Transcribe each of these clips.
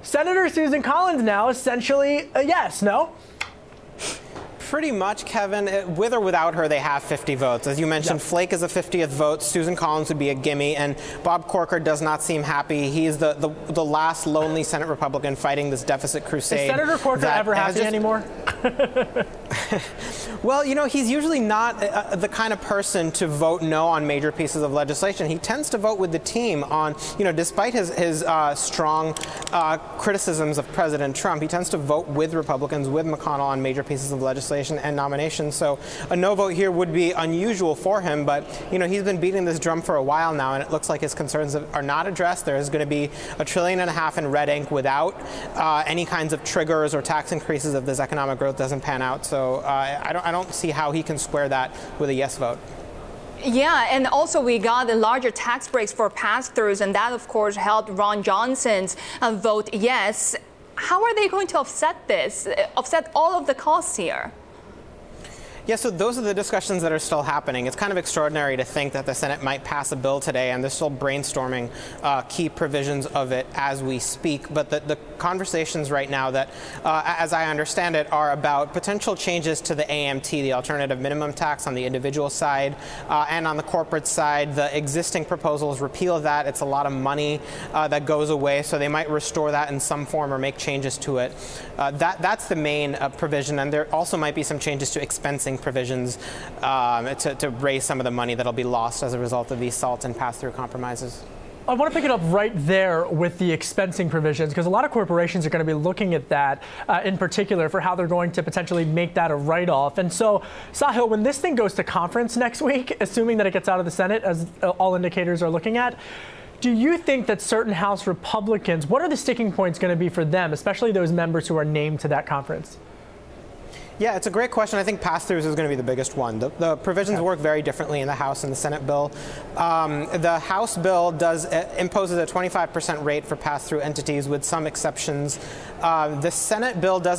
Senator Susan Collins now essentially a yes, no? Pretty much, Kevin. With or without her, they have 50 votes. As you mentioned, yep. Flake is a 50th vote. Susan Collins would be a gimme. And Bob Corker does not seem happy. He is the last lonely Senate Republican fighting this deficit crusade. Is Senator Corker ever happy anymore? Well, he's usually not the kind of person to vote no on major pieces of legislation. He tends to vote with the team on, despite his strong criticisms of President Trump, he tends to vote with Republicans, with McConnell on major pieces of legislation and nominations. So a no vote here would be unusual for him. But, he's been beating this drum for a while now, and it looks like his concerns are not addressed. There is going to be $1.5 trillion in red ink without any kinds of triggers or tax increases if this economic growth doesn't pan out. So I don't see how he can square that with a yes vote. Yeah, and also we got the larger tax breaks for pass-throughs, and that, of course, helped Ron Johnson's vote yes. How are they going to offset all of the costs here? Yeah, so those are the discussions that are still happening. It's kind of extraordinary to think that the Senate might pass a bill today, and they're still brainstorming key provisions of it as we speak. But the conversations right now that, as I understand it, are about potential changes to the AMT, the alternative minimum tax on the individual side, and on the corporate side. The existing proposals repeal that. It's a lot of money that goes away, so they might restore that in some form or make changes to it. That's the main provision, and there also might be some changes to expensing provisions to raise some of the money that'll be lost as a result of these SALT and pass-through compromises. I want to pick it up right there with the expensing provisions, because a lot of corporations are going to be looking at that in particular for how they're going to potentially make that a write-off. And so, Sahil, when this thing goes to conference next week, assuming that it gets out of the Senate, as all indicators are looking at, do you think that certain House Republicans, what are the sticking points going to be for them, especially those members who are named to that conference? Yeah, it's a great question. I think pass-throughs is going to be the biggest one. The provisions work very differently in the House and the Senate bill. The House bill imposes a 25% rate for pass-through entities with some exceptions. The Senate bill goes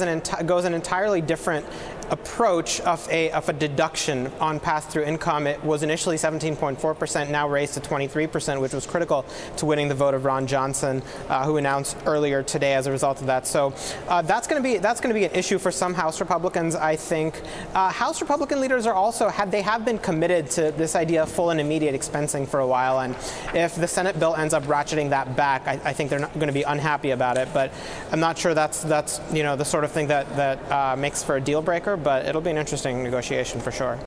an entirely different approach of a deduction on pass-through income. It was initially 17.4%, now raised to 23%, which was critical to winning the vote of Ron Johnson, who announced earlier today as a result of that. So that's going to be an issue for some House Republicans, I think. House Republican leaders have been committed to this idea of full and immediate expensing for a while, and if the Senate bill ends up ratcheting that back, I think they're not going to be unhappy about it. But I'm not sure that's the sort of thing that makes for a deal breaker. But it'll be an interesting negotiation for sure.